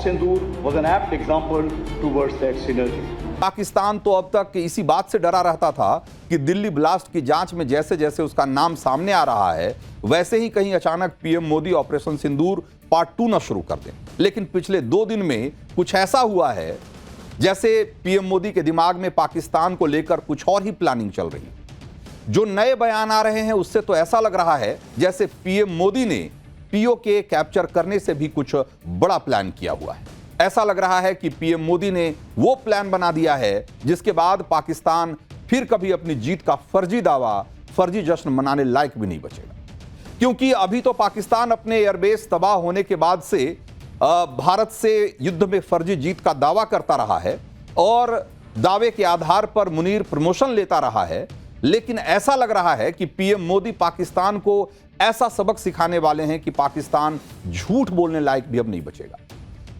Sindoor was an apt example towards that synergy. Pakistan तो अब तक इसी बात से डरा रहता था कि दिल्ली ब्लास्ट की जांच में जैसे जैसे उसका नाम सामने आ रहा है वैसे ही कहीं अचानक पीएम मोदी ऑपरेशन सिंदूर पार्ट 2 न शुरू कर दें। लेकिन पिछले 2 दिन में कुछ ऐसा हुआ है जैसे पीएम मोदी के दिमाग में पाकिस्तान को लेकर कुछ और ही प्लानिंग चल रही है। जो नए बयान आ रहे हैं उससे तो ऐसा लग रहा है जैसे पीएम मोदी ने पीओके कैप्चर करने से भी कुछ बड़ा प्लान किया हुआ है। ऐसा लग रहा है कि पीएम मोदी ने वो प्लान बना दिया है जिसके बाद पाकिस्तान फिर कभी अपनी जीत का फर्जी दावा, फर्जी जश्न मनाने लायक भी नहीं बचेगा। क्योंकि अभी तो पाकिस्तान अपने एयरबेस तबाह होने के बाद से भारत से युद्ध में फर्जी जीत का दावा करता रहा है और दावे के आधार पर मुनीर प्रमोशन लेता रहा है। लेकिन ऐसा लग रहा है कि पीएम मोदी पाकिस्तान को ऐसा सबक सिखाने वाले हैं कि पाकिस्तान झूठ बोलने लायक भी अब नहीं बचेगा।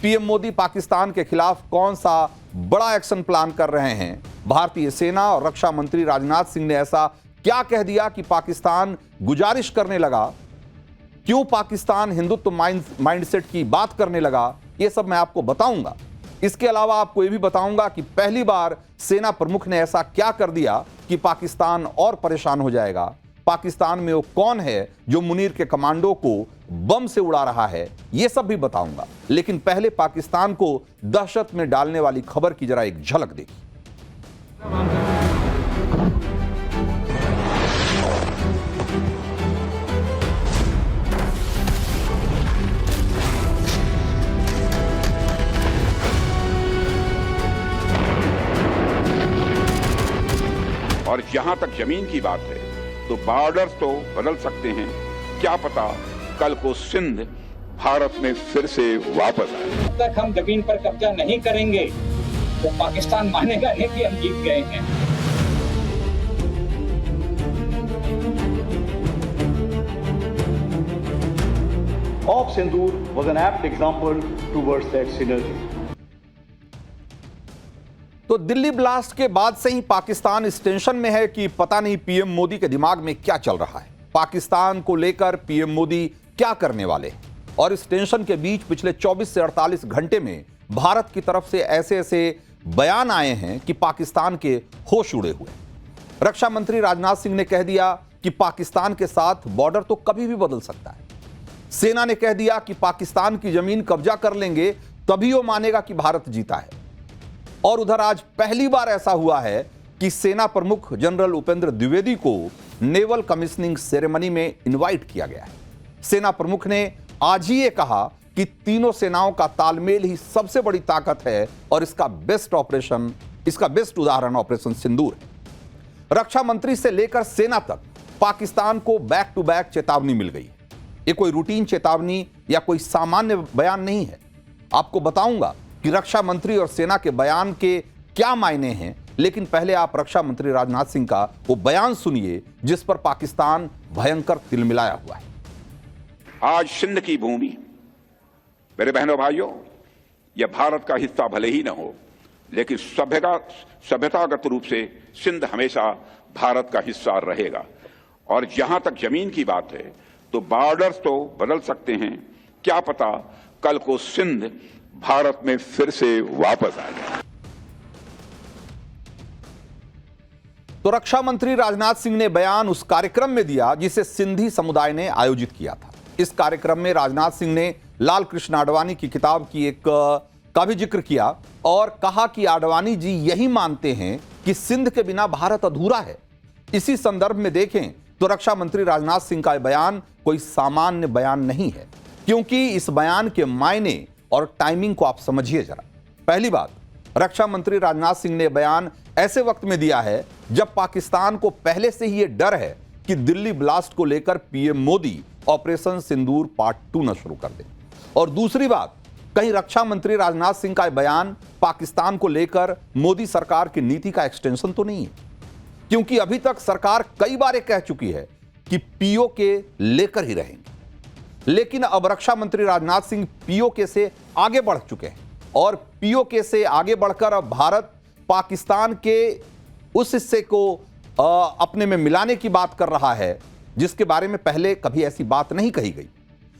पीएम मोदी पाकिस्तान के खिलाफ कौन सा बड़ा एक्शन प्लान कर रहे हैं? भारतीय सेना और रक्षा मंत्री राजनाथ सिंह ने ऐसा क्या कह दिया कि पाकिस्तान गुजारिश करने लगा? क्यों पाकिस्तान हिंदुत्व माइंडसेट की बात करने लगा? यह सब मैं आपको बताऊंगा। इसके अलावा आपको यह भी बताऊंगा कि पहली बार सेना प्रमुख ने ऐसा क्या कर दिया कि पाकिस्तान और परेशान हो जाएगा। पाकिस्तान में वो कौन है जो मुनीर के कमांडो को बम से उड़ा रहा है, यह सब भी बताऊंगा। लेकिन पहले पाकिस्तान को दहशत में डालने वाली खबर की जरा एक झलक देखिए। और जहां तक जमीन की बात है तो बॉर्डर्स तो बदल सकते हैं, क्या पता कल को सिंध भारत में फिर से वापस आए। जब तक हम जमीन पर कब्जा नहीं करेंगे तो पाकिस्तान मानेगा नहीं कि हम जीत गए हैं। Off Sindoor was an apt example towards that synergy. तो दिल्ली ब्लास्ट के बाद से ही पाकिस्तान इस टेंशन में है कि पता नहीं पीएम मोदी के दिमाग में क्या चल रहा है, पाकिस्तान को लेकर पीएम मोदी क्या करने वाले हैं। और इस टेंशन के बीच पिछले 24 से 48 घंटे में भारत की तरफ से ऐसे ऐसे बयान आए हैं कि पाकिस्तान के होश उड़े हुए। रक्षा मंत्री राजनाथ सिंह ने कह दिया कि पाकिस्तान के साथ बॉर्डर तो कभी भी बदल सकता है। सेना ने कह दिया कि पाकिस्तान की जमीन कब्जा कर लेंगे तभी वो मानेगा कि भारत जीता है। और उधर आज पहली बार ऐसा हुआ है कि सेना प्रमुख जनरल उपेंद्र द्विवेदी को नेवल कमिश्निंग सेरेमनी में इनवाइट किया गया है। सेना प्रमुख ने आज ही ये कहा कि तीनों सेनाओं का तालमेल ही सबसे बड़ी ताकत है और इसका बेस्ट उदाहरण ऑपरेशन सिंदूर है। रक्षा मंत्री से लेकर सेना तक पाकिस्तान को बैक टू बैक चेतावनी मिल गई है। ये कोई रूटीन चेतावनी या कोई सामान्य बयान नहीं है। आपको बताऊंगा कि रक्षा मंत्री और सेना के बयान के क्या मायने हैं, लेकिन पहले आप रक्षा मंत्री राजनाथ सिंह का वो बयान सुनिए जिस पर पाकिस्तान भयंकर तिलमिलाया हुआ है। आज सिंध की भूमि, मेरे बहनों भाइयों, यह भारत का हिस्सा भले ही न हो, लेकिन सभ्यतागत रूप से सिंध हमेशा भारत का हिस्सा रहेगा। और जहां तक जमीन की बात है तो बॉर्डर्स तो बदल सकते हैं, क्या पता कल को सिंध भारत में फिर से वापस आ जाए। तो रक्षा मंत्री राजनाथ सिंह ने बयान उस कार्यक्रम में दिया जिसे सिंधी समुदाय ने आयोजित किया था। इस कार्यक्रम में राजनाथ सिंह ने लाल कृष्ण आडवाणी की किताब की का भी जिक्र किया और कहा कि आडवाणी जी यही मानते हैं कि सिंध के बिना भारत अधूरा है। इसी संदर्भ में देखें तो रक्षा मंत्री राजनाथ सिंह का बयान कोई सामान्य बयान नहीं है, क्योंकि इस बयान के मायने और टाइमिंग को आप समझिए जरा। पहली बात, रक्षा मंत्री राजनाथ सिंह ने बयान ऐसे वक्त में दिया है जब पाकिस्तान को पहले से ही यह डर है कि दिल्ली ब्लास्ट को लेकर पीएम मोदी ऑपरेशन सिंदूर पार्ट 2 न शुरू कर दें। और दूसरी बात, कहीं रक्षा मंत्री राजनाथ सिंह का बयान पाकिस्तान को लेकर मोदी सरकार की नीति का एक्सटेंशन तो नहीं है, क्योंकि अभी तक सरकार कई बार कह चुकी है कि पीओके लेकर ही रहेंगे। लेकिन अब रक्षा मंत्री राजनाथ सिंह पीओके से आगे बढ़ चुके हैं और पीओके से आगे बढ़कर अब भारत पाकिस्तान के उस हिस्से को अपने में मिलाने की बात कर रहा है जिसके बारे में पहले कभी ऐसी बात नहीं कही गई।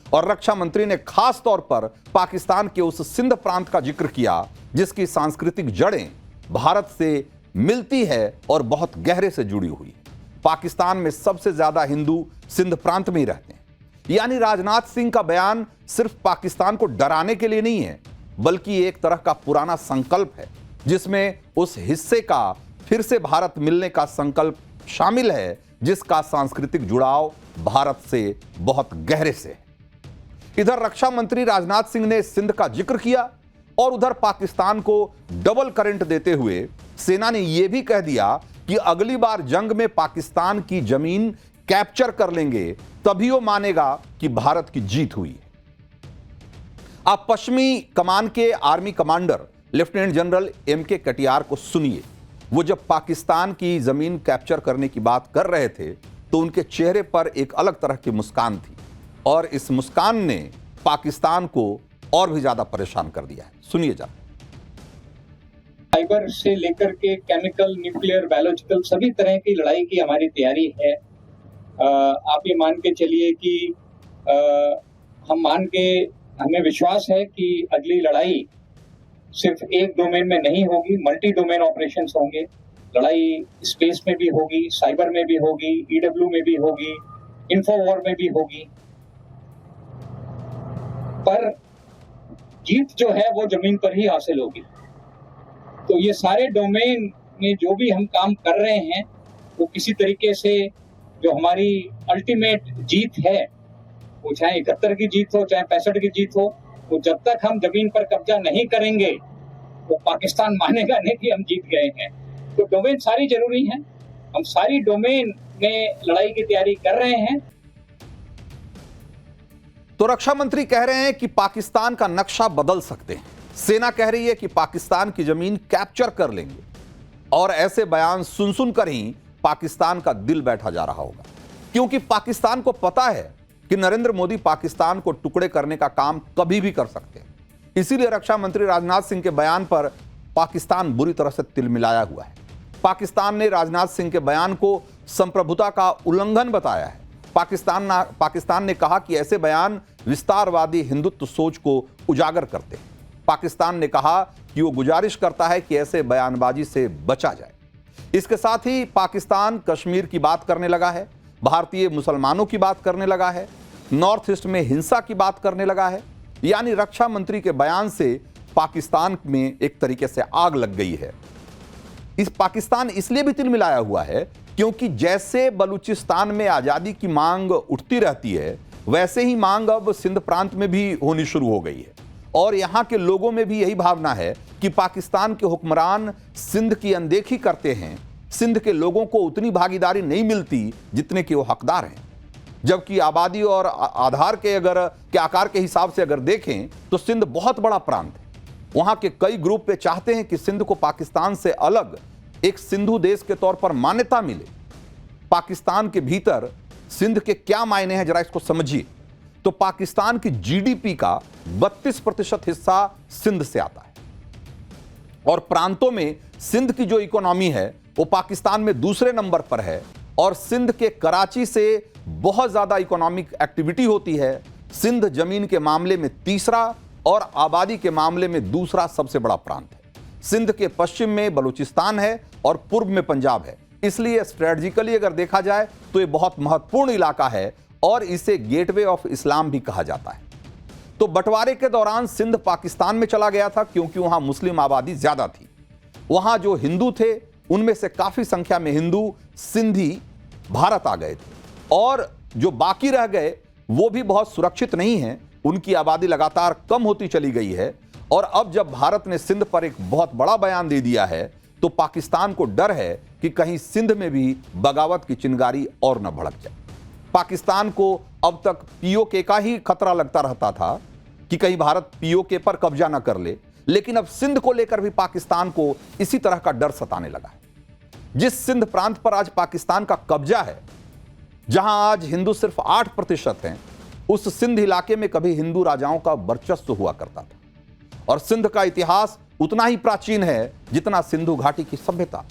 और रक्षा मंत्री ने खास तौर पर पाकिस्तान के उस सिंध प्रांत का जिक्र किया जिसकी सांस्कृतिक जड़ें भारत से मिलती है और बहुत गहरे से जुड़ी हुई है। पाकिस्तान में सबसे ज्यादा हिंदू सिंध प्रांत में ही रहते हैं। यानी राजनाथ सिंह का बयान सिर्फ पाकिस्तान को डराने के लिए नहीं है, बल्कि एक तरह का पुराना संकल्प है जिसमें उस हिस्से का फिर से भारत मिलने का संकल्प शामिल है जिसका सांस्कृतिक जुड़ाव भारत से बहुत गहरे से है। इधर रक्षा मंत्री राजनाथ सिंह ने सिंध का जिक्र किया और उधर पाकिस्तान को डबल करंट देते हुए सेना ने यह भी कह दिया कि अगली बार जंग में पाकिस्तान की जमीन कैप्चर कर लेंगे तभी वो मानेगा कि भारत की जीत हुई है। आप पश्चिमी कमान के army commander lieutenant general MK. Katiyar को सुनिए। वो जब पाकिस्तान की जमीन कैप्चर करने की बात कर रहे थे तो उनके चेहरे पर एक अलग तरह की मुस्कान थी और इस मुस्कान ने पाकिस्तान को और भी ज्यादा परेशान कर दिया है। सुनिए जा। साइबर से लेकर के केमिकल, न्यूक्लियर, बायोलॉजिकल सभी तरह की लड़ाई की हमारी तैयारी है। आप ये मान के चलिए कि हमें विश्वास है कि अगली लड़ाई सिर्फ एक डोमेन में नहीं होगी, मल्टी डोमेन ऑपरेशंस होंगे। लड़ाई स्पेस में भी होगी, साइबर में भी होगी, ईडब्ल्यू में भी होगी, इंफोवॉर में भी होगी। पर जीत जो है वो जमीन पर ही हासिल होगी। तो ये सारे डोमेन में जो भी हम काम कर रहे हैं वो किसी तरीके से जो हमारी अल्टीमेट जीत है, वो चाहे 71 की जीत हो, चाहे 65 की जीत हो, वो जब तक हम जमीन पर कब्जा नहीं करेंगे वो पाकिस्तान मानेगा नहीं कि हम जीत गए हैं। तो डोमेन सारी जरूरी हैं। हम सारी डोमेन में लड़ाई की तैयारी कर रहे हैं। तो रक्षा मंत्री कह रहे हैं कि पाकिस्तान का नक्शा बदल सकते हैं। सेना कह रही है कि पाकिस्तान की जमीन कैप्चर कर लेंगे और ऐसे बयान सुन सुनकर ही पाकिस्तान का दिल बैठा जा रहा होगा, क्योंकि पाकिस्तान को पता है कि नरेंद्र मोदी पाकिस्तान को टुकड़े करने का काम कभी भी कर सकते हैं। इसीलिए रक्षा मंत्री राजनाथ सिंह के बयान पर पाकिस्तान बुरी तरह से तिलमिलाया हुआ है। पाकिस्तान ने राजनाथ सिंह के बयान को संप्रभुता का उल्लंघन बताया है। पाकिस्तान ने कहा कि ऐसे बयान विस्तारवादी हिंदुत्व सोच को उजागर करते हैं। पाकिस्तान ने कहा कि वो गुजारिश करता है कि ऐसे बयानबाजी से बचा जाए। इसके साथ ही पाकिस्तान कश्मीर की बात करने लगा है, भारतीय मुसलमानों की बात करने लगा है, नॉर्थ ईस्ट में हिंसा की बात करने लगा है। यानी रक्षा मंत्री के बयान से पाकिस्तान में एक तरीके से आग लग गई है। इस पाकिस्तान इसलिए भी तिलमिलाया हुआ है क्योंकि जैसे बलूचिस्तान में आजादी की मांग उठती रहती है, वैसे ही मांग अब सिंध प्रांत में भी होनी शुरू हो गई है और यहां के लोगों में भी यही भावना है कि पाकिस्तान के हुक्मरान सिंध की अनदेखी करते हैं। सिंध के लोगों को उतनी भागीदारी नहीं मिलती जितने कि वो हकदार हैं। जबकि आबादी और आधार के आकार के हिसाब से अगर देखें तो सिंध बहुत बड़ा प्रांत है। वहां के कई ग्रुप पे चाहते हैं कि सिंध को पाकिस्तान से अलग एक सिंधु देश के तौर पर मान्यता मिले। पाकिस्तान के भीतर सिंध के क्या मायने हैं, जरा इसको समझिए। तो पाकिस्तान की जीडीपी का 32% हिस्सा सिंध से आता है और प्रांतों में सिंध की जो इकोनॉमी है वो पाकिस्तान में दूसरे नंबर पर है और सिंध के कराची से बहुत ज्यादा इकोनॉमिक एक्टिविटी होती है। सिंध जमीन के मामले में तीसरा और आबादी के मामले में दूसरा सबसे बड़ा प्रांत है। सिंध के पश्चिम में बलूचिस्तान है और पूर्व में पंजाब है। इसलिए स्ट्रेटजिकली अगर देखा जाए तो ये बहुत महत्वपूर्ण इलाका है और इसे गेटवे ऑफ इस्लाम भी कहा जाता है। तो बंटवारे के दौरान सिंध पाकिस्तान में चला गया था क्योंकि वहां मुस्लिम आबादी ज्यादा थी। वहां जो हिंदू थे उनमें से काफी संख्या में हिंदू सिंधी भारत आ गए थे और जो बाकी रह गए वो भी बहुत सुरक्षित नहीं है। उनकी आबादी लगातार कम होती चली गई है और अब जब भारत ने सिंध पर एक बहुत बड़ा बयान दे दिया है तो पाकिस्तान को डर है कि कहीं सिंध में भी बगावत की चिंगारी और न भड़क जाए। पाकिस्तान को अब तक पीओके का ही खतरा लगता रहता था कि कहीं भारत पीओके पर कब्जा न कर ले, लेकिन अब सिंध को लेकर भी पाकिस्तान को इसी तरह का डर सताने लगा है। जिस सिंध प्रांत पर आज पाकिस्तान का कब्जा है, जहां आज हिंदू सिर्फ 8% हैं, उस सिंध इलाके में कभी हिंदू राजाओं का वर्चस्व हुआ करता था और सिंध का इतिहास उतना ही प्राचीन है जितना सिंधु घाटी की सभ्यता।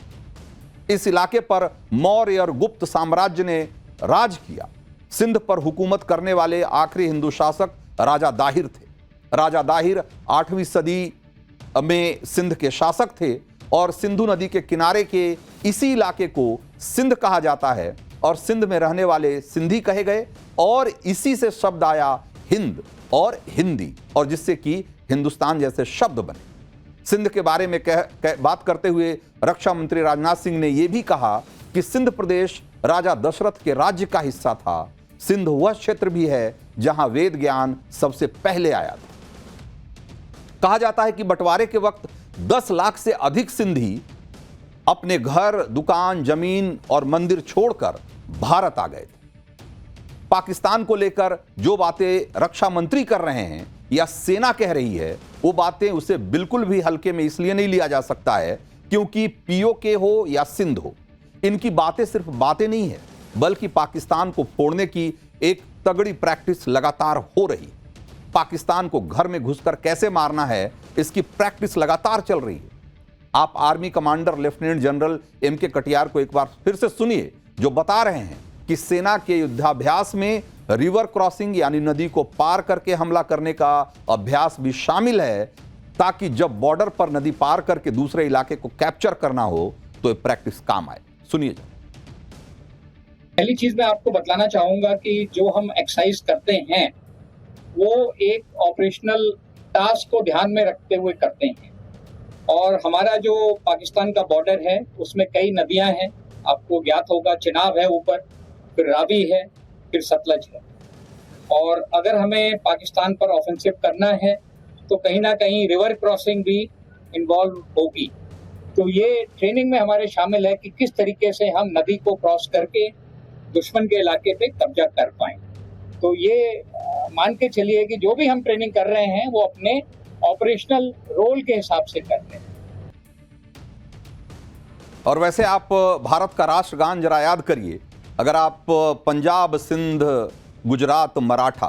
इस इलाके पर मौर्य और गुप्त साम्राज्य ने राज किया। सिंध पर हुकूमत करने वाले आखिरी हिंदू शासक राजा दाहिर थे। राजा दाहिर 8वीं सदी में सिंध के शासक थे और सिंधु नदी के किनारे के इसी इलाके को सिंध कहा जाता है और सिंध में रहने वाले सिंधी कहे गए और इसी से शब्द आया हिंद और हिंदी और जिससे कि हिंदुस्तान जैसे शब्द बने। सिंध के बारे में बात करते हुए रक्षा मंत्री राजनाथ सिंह ने यह भी कहा कि सिंध प्रदेश राजा दशरथ के राज्य का हिस्सा था। सिंध वह क्षेत्र भी है जहां वेद ज्ञान सबसे पहले आया था। कहा जाता है कि बंटवारे के वक्त 10 लाख से अधिक सिंधी अपने घर, दुकान, जमीन और मंदिर छोड़कर भारत आ गए थे। पाकिस्तान को लेकर जो बातें रक्षा मंत्री कर रहे हैं या सेना कह रही है, वो बातें उसे बिल्कुल भी हल्के में इसलिए नहीं लिया जा सकता है क्योंकि पीओके हो या सिंध हो, इनकी बातें सिर्फ बातें नहीं है बल्कि पाकिस्तान को फोड़ने की एक तगड़ी प्रैक्टिस लगातार हो रही। पाकिस्तान को घर में घुसकर कैसे मारना है, इसकी प्रैक्टिस लगातार चल रही है। आप army commander lieutenant general MK. Katiyar को एक बार फिर से सुनिए, जो बता रहे हैं कि सेना के युद्धाभ्यास में रिवर क्रॉसिंग यानी नदी को पार करके हमला करने का अभ्यास भी शामिल है ताकि जब बॉर्डर पर नदी पार करके दूसरे इलाके को कैप्चर करना हो तो ये प्रैक्टिस काम आए। सुनिए। पहली चीज मैं आपको बतलाना चाहूंगा कि जो हम एक्सरसाइज करते हैं वो एक ऑपरेशनल टास्क को ध्यान में रखते हुए करते हैं और हमारा जो पाकिस्तान का बॉर्डर है उसमें कई नदियां हैं, आपको ज्ञात होगा। चिनाब है ऊपर, फिर रावी है, फिर सतलज है और अगर हमें पाकिस्तान पर ऑफेंसिव करना है तो कहीं ना कहीं रिवर क्रॉसिंग भी इन्वॉल्व होगी। तो ये ट्रेनिंग में हमारे शामिल है कि किस तरीके से हम नदी को क्रॉस करके दुश्मन के इलाके पे कब्जा कर पाएं। तो ये मान के चलिए कि जो भी हम ट्रेनिंग कर रहे हैं वो अपने ऑपरेशनल रोल के हिसाब से कर रहे हैं। और वैसे आप भारत का राष्ट्रगान जरा याद करिए। अगर आप पंजाब, सिंध, गुजरात, मराठा,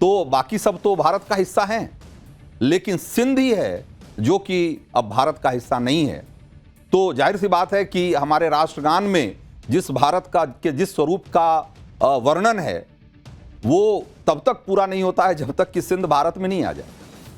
तो बाकी सब तो भारत का हिस्सा हैं, लेकिन सिंध ही है जो कि अब भारत का हिस्सा नहीं है। तो जाहिर सी बात है कि हमारे राष्ट्रगान में जिस भारत का के जिस स्वरूप का वर्णन है वो तब तक पूरा नहीं होता है जब तक कि सिंध भारत में नहीं आ जाए।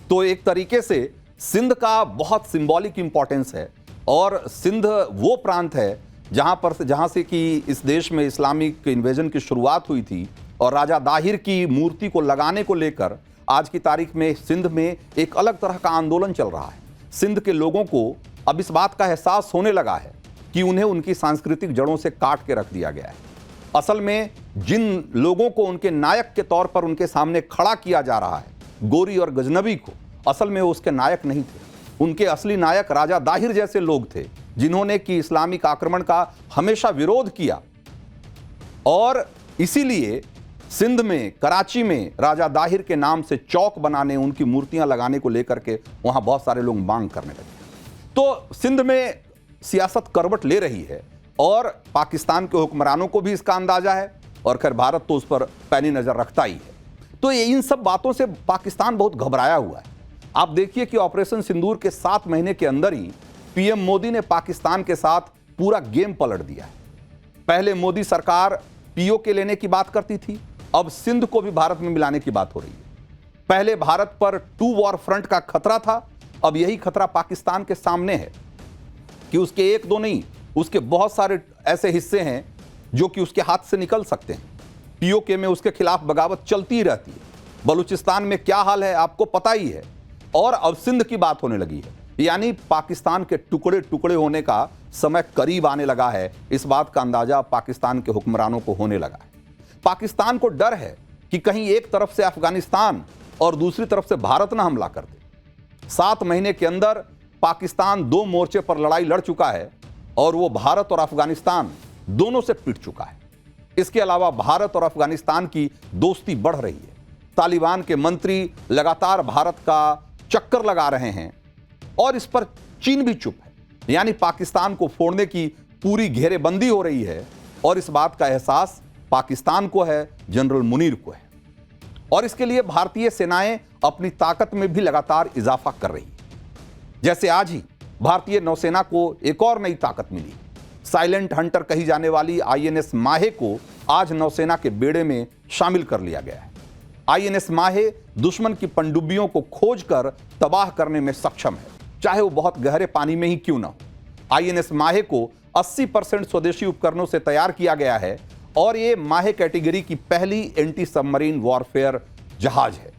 तो एक तरीके से सिंध का बहुत सिंबॉलिक इंपॉर्टेंस है और सिंध वो प्रांत है जहां से कि इस देश में इस्लामिक इन्वेजन की शुरुआत हुई थी और राजा दाहिर की मूर्ति को लगाने को लेकर आज की तारीख में सिंध में एक अलग तरह का आंदोलन चल रहा है। सिंध के लोगों को अब इस बात का एहसास होने लगा है कि उन्हें उनकी सांस्कृतिक जड़ों से काट के रख दिया गया है। असल में जिन लोगों को उनके नायक के तौर पर उनके सामने खड़ा किया जा रहा है, गोरी और गजनबी को, असल में वो उसके नायक नहीं थे। उनके असली नायक राजा दाहिर जैसे लोग थे जिन्होंने कि इस्लामिक आक्रमण का हमेशा विरोध किया और इसीलिए सिंध में, कराची में राजा दाहिर के नाम से चौक बनाने, उनकी मूर्तियां लगाने को लेकर के वहां बहुत सारे लोग मांग करने लगे। तो सिंध में सियासत करवट ले रही है और पाकिस्तान के हुक्मरानों को भी इसका अंदाजा है और खैर भारत तो उस पर पैनी नजर रखता ही है। तो ये इन सब बातों से पाकिस्तान बहुत घबराया हुआ है। आप देखिए कि ऑपरेशन सिंदूर के 7 महीने के अंदर ही पीएम मोदी ने पाकिस्तान के साथ पूरा गेम पलट दिया है। पहले मोदी सरकार पीओके लेने की बात करती थी, अब सिंध को भी भारत में मिलाने की बात हो रही है। पहले भारत पर 2 वॉर फ्रंट का खतरा था, अब यही खतरा पाकिस्तान के सामने है कि उसके 1-2 नहीं, उसके बहुत सारे ऐसे हिस्से हैं जो कि उसके हाथ से निकल सकते हैं। पीओके में उसके खिलाफ बगावत चलती रहती है। बलूचिस्तान में क्या हाल है आपको पता ही है और अब सिंध की बात होने लगी है। यानी पाकिस्तान के टुकड़े टुकड़े होने का समय करीब आने लगा है। इस बात का अंदाजा पाकिस्तान के हुक्मरानों को होने लगा है। पाकिस्तान को डर है कि कहीं एक तरफ से अफगानिस्तान और दूसरी तरफ से भारत ना हमला कर दे। 7 महीने के अंदर पाकिस्तान 2 मोर्चे पर लड़ाई लड़ चुका है और वो भारत और अफगानिस्तान दोनों से पिट चुका है। इसके अलावा भारत और अफगानिस्तान की दोस्ती बढ़ रही है। तालिबान के मंत्री लगातार भारत का चक्कर लगा रहे हैं और इस पर चीन भी चुप है। यानी पाकिस्तान को फोड़ने की पूरी घेरेबंदी हो रही है और इस बात का एहसास पाकिस्तान को है, जनरल मुनीर को है। और इसके लिए भारतीय सेनाएं अपनी ताकत में भी लगातार इजाफा कर रही है। जैसे आज ही भारतीय नौसेना को एक और नई ताकत मिली। साइलेंट हंटर कही जाने वाली आईएनएस माहे को आज नौसेना के बेड़े में शामिल कर लिया गया है। आईएनएस माहे दुश्मन की पनडुब्बियों को खोजकर तबाह करने में सक्षम है, चाहे वो बहुत गहरे पानी में ही क्यों ना हो। आईएनएस माहे को 80% स्वदेशी उपकरणों से तैयार किया गया है और ये माहे कैटेगरी की पहली एंटी सबमरीन वॉरफेयर जहाज है।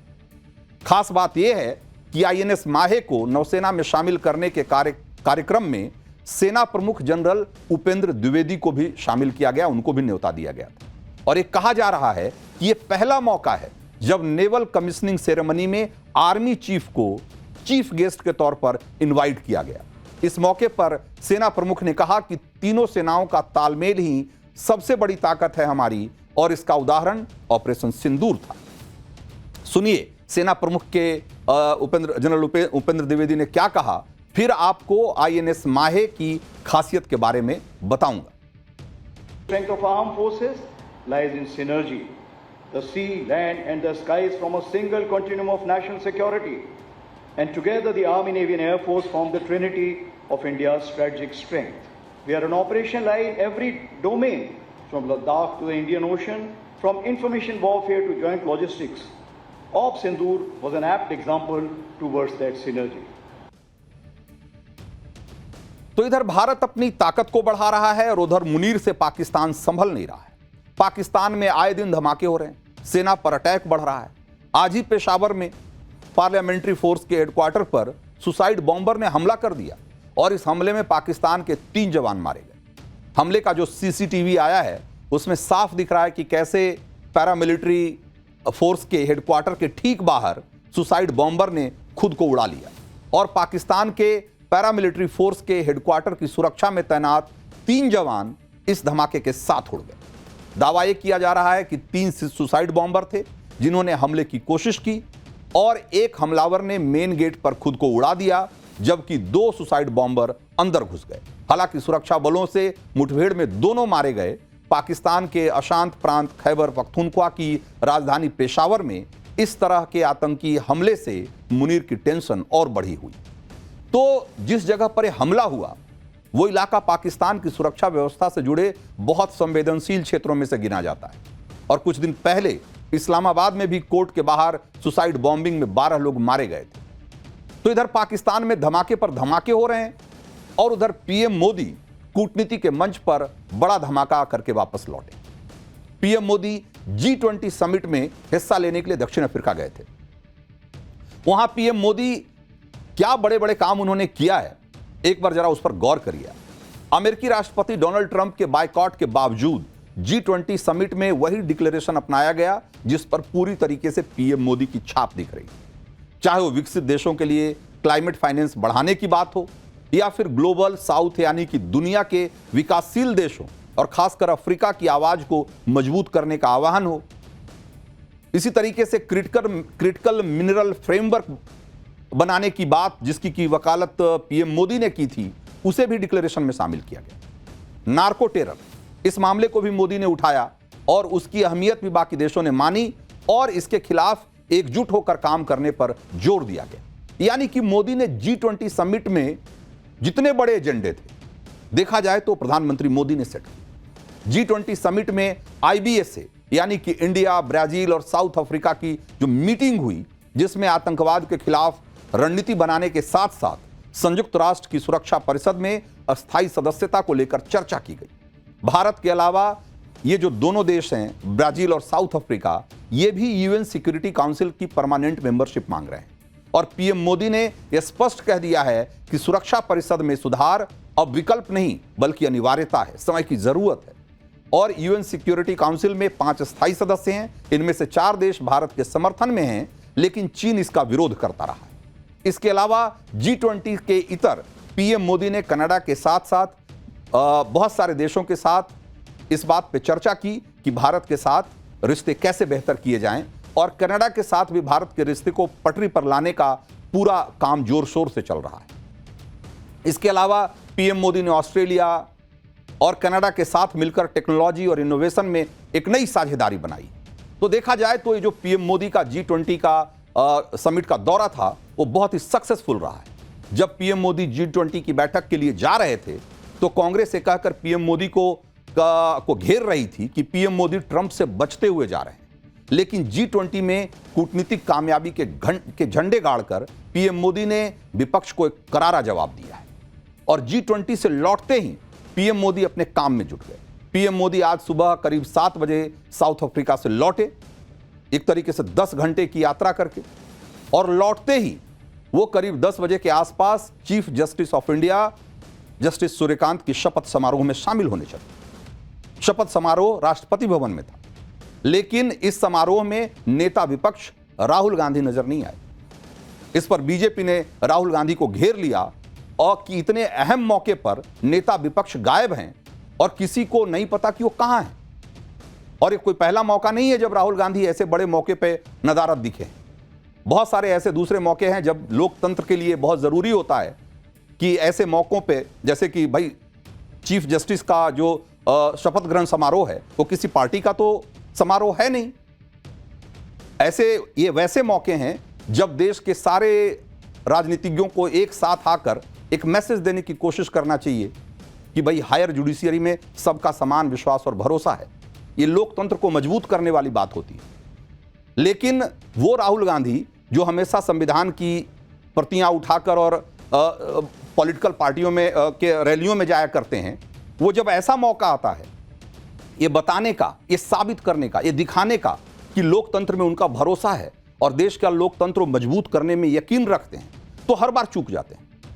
खास बात यह है कि आईएनएस माहे को नौसेना में शामिल करने के कार्यक्रम में सेना प्रमुख जनरल उपेंद्र द्विवेदी को भी शामिल किया गया, उनको भी न्योता दिया गया था। और ये कहा जा रहा है कि यह पहला मौका है जब नेवल कमिश्निंग सेरेमनी में आर्मी चीफ को चीफ गेस्ट के तौर पर इनवाइट किया गया। इस मौके पर सेना प्रमुख ने कहा कि तीनों सेनाओं का तालमेल ही सबसे बड़ी ताकत है हमारी, और इसका उदाहरण ऑपरेशन सिंदूर था। सुनिए सेना प्रमुख के जनरल उपेंद्र द्विवेदी ने क्या कहा, फिर आपको आईएनएस माहे की खासियत के बारे में बताऊंगा। Strength of armed forces lies in synergy. The sea, land and the skies form a single continuum of national security. And together the Army, Navy and Air Force form the trinity of India's strategic strength. We are an operation line in every domain, from Ladakh to the Indian Ocean, from information warfare to joint logistics. Op Sindoor was an apt example towards that synergy. तो इधर भारत अपनी ताकत को बढ़ा रहा है और उधर मुनीर से पाकिस्तान संभल नहीं रहा है। पाकिस्तान में आए दिन धमाके हो रहे हैं, सेना पर अटैक बढ़ रहा है। आज ही पेशावर में पार्लियामेंट्री फोर्स के हेडक्वार्टर पर सुसाइड बॉम्बर ने हमला कर दिया और इस हमले में पाकिस्तान के 3 जवान मारे गए। हमले का जो सीसीटीवी आया है उसमें साफ दिख रहा है कि कैसे पैरामिलिट्री फोर्स के हेडक्वार्टर के ठीक बाहर सुसाइड बॉम्बर ने खुद को उड़ा लिया और पाकिस्तान के पैरामिलिट्री फोर्स के हेडक्वार्टर की सुरक्षा में तैनात 3 जवान इस धमाके के साथ उड़ गए। दावा यह किया जा रहा है कि 3 सुसाइड बॉम्बर थे जिन्होंने हमले की कोशिश की और एक हमलावर ने मेन गेट पर खुद को उड़ा दिया, जबकि 2 सुसाइड बॉम्बर अंदर घुस गए। हालांकि सुरक्षा बलों से मुठभेड़ में दोनों मारे गए। पाकिस्तान के अशांत प्रांत खैबर पख्तूनख्वा की राजधानी पेशावर में इस तरह के आतंकी हमले से मुनीर की टेंशन और बढ़ी हुई। तो जिस जगह पर यह हमला हुआ वो इलाका पाकिस्तान की सुरक्षा व्यवस्था से जुड़े बहुत संवेदनशील क्षेत्रों में से गिना जाता है और कुछ दिन पहले इस्लामाबाद में भी कोर्ट के बाहर सुसाइड बॉम्बिंग में 12 लोग मारे गए थे। तो इधर पाकिस्तान में धमाके पर धमाके हो रहे हैं और उधर पीएम मोदी कूटनीति के मंच पर बड़ा धमाका करके वापस लौटे। पीएम मोदी G20 समिट में हिस्सा लेने के लिए दक्षिण अफ्रीका गए थे। वहां पीएम मोदी क्या बड़े बड़े काम उन्होंने किया है, एक बार जरा उस पर गौर करिए। अमेरिकी राष्ट्रपति डोनाल्ड ट्रंप के बायकॉट के बावजूद G20 समिट में वही डिक्लेरेशन अपनाया गया जिस पर पूरी तरीके से पीएम मोदी की छाप दिख रही। चाहे वो विकसित देशों के लिए क्लाइमेट फाइनेंस बढ़ाने की बात हो या फिर ग्लोबल साउथ यानी कि दुनिया के विकासशील देशों और खासकर अफ्रीका की आवाज को मजबूत करने का आह्वान हो। इसी तरीके से क्रिटिकल मिनरल फ्रेमवर्क बनाने की बात जिसकी की वकालत पीएम मोदी ने की थी, उसे भी डिक्लेरेशन में शामिल किया गया। नार्को टेरर, इस मामले को भी मोदी ने उठाया और उसकी अहमियत भी बाकी देशों ने मानी और इसके खिलाफ एकजुट होकर काम करने पर जोर दिया गया। यानी कि मोदी ने G20 समिट में जितने बड़े एजेंडे थे, देखा जाए तो प्रधानमंत्री मोदी ने सेट किया। G20 समिट में IBSA यानी कि इंडिया, ब्राजील और साउथ अफ्रीका की जो मीटिंग हुई जिसमें आतंकवाद के खिलाफ रणनीति बनाने के साथ साथ संयुक्त राष्ट्र की सुरक्षा परिषद में अस्थायी सदस्यता को लेकर चर्चा की गई। भारत के अलावा ये जो दोनों देश हैं ब्राजील और साउथ अफ्रीका, ये भी यूएन सिक्योरिटी काउंसिल की परमानेंट मेंबरशिप मांग रहे हैं और पीएम मोदी ने यह स्पष्ट कह दिया है कि सुरक्षा परिषद में सुधार अब विकल्प नहीं बल्कि अनिवार्यता है, समय की जरूरत है। और यूएन सिक्योरिटी काउंसिल में 5 स्थायी सदस्य हैं, इनमें से 4 देश भारत के समर्थन में हैं, लेकिन चीन इसका विरोध करता रहा है। इसके अलावा G20 के इतर पीएम मोदी ने कनाडा के साथ साथ बहुत सारे देशों के साथ इस बात पे चर्चा की कि भारत के साथ रिश्ते कैसे बेहतर किए जाएं और कनाडा के साथ भी भारत के रिश्ते को पटरी पर लाने का पूरा काम जोर शोर से चल रहा है। इसके अलावा पीएम मोदी ने ऑस्ट्रेलिया और कनाडा के साथ मिलकर टेक्नोलॉजी और इनोवेशन में एक नई साझेदारी बनाई। तो देखा जाए तो ये जो पीएम मोदी का G20 का समिट का दौरा था वो बहुत ही सक्सेसफुल रहा है। जब पीएम मोदी G20 की बैठक के लिए जा रहे थे तो कांग्रेस से कहकर पीएम मोदी को को घेर रही थी कि पीएम मोदी ट्रंप से बचते हुए जा रहे हैं, लेकिन G20 में कूटनीतिक कामयाबी के झंडे गाड़कर पीएम मोदी ने विपक्ष को एक करारा जवाब दिया है। और G20 से लौटते ही पीएम मोदी अपने काम में जुट गए। पीएम मोदी आज सुबह करीब 7 बजे साउथ अफ्रीका से लौटे, एक तरीके से 10 घंटे की यात्रा करके, और लौटते ही वो करीब 10 बजे के आसपास chief justice of India justice Suryakant की शपथ समारोह में शामिल होने चले। शपथ समारोह राष्ट्रपति भवन में था, लेकिन इस समारोह में नेता विपक्ष राहुल गांधी नजर नहीं आए। इस पर बीजेपी ने राहुल गांधी को घेर लिया और कि इतने अहम मौके पर नेता विपक्ष गायब हैं और किसी को नहीं पता कि वो कहां हैं। और ये कोई पहला मौका नहीं है जब राहुल गांधी ऐसे बड़े मौके पे नदारद दिखे। बहुत सारे ऐसे दूसरे मौके हैं जब लोकतंत्र के लिए बहुत जरूरी होता है कि ऐसे मौकों पे, जैसे कि भाई चीफ जस्टिस का जो शपथ ग्रहण समारोह है वो किसी पार्टी का तो समारोह है नहीं। ये वैसे मौके हैं जब देश के सारे राजनीतिज्ञों को एक साथ आकर एक मैसेज देने की कोशिश करना चाहिए कि भाई हायर जुडिशियरी में सबका समान विश्वास और भरोसा है। ये लोकतंत्र को मजबूत करने वाली बात होती है। लेकिन वो राहुल गांधी जो हमेशा संविधान की प्रतियां उठाकर और पॉलिटिकल पार्टियों में के रैलियों में जाया करते हैं, वो जब ऐसा मौका आता है ये बताने का, ये साबित करने का, ये दिखाने का कि लोकतंत्र में उनका भरोसा है और देश का लोकतंत्र मजबूत करने में यकीन रखते हैं, तो हर बार चूक जाते हैं।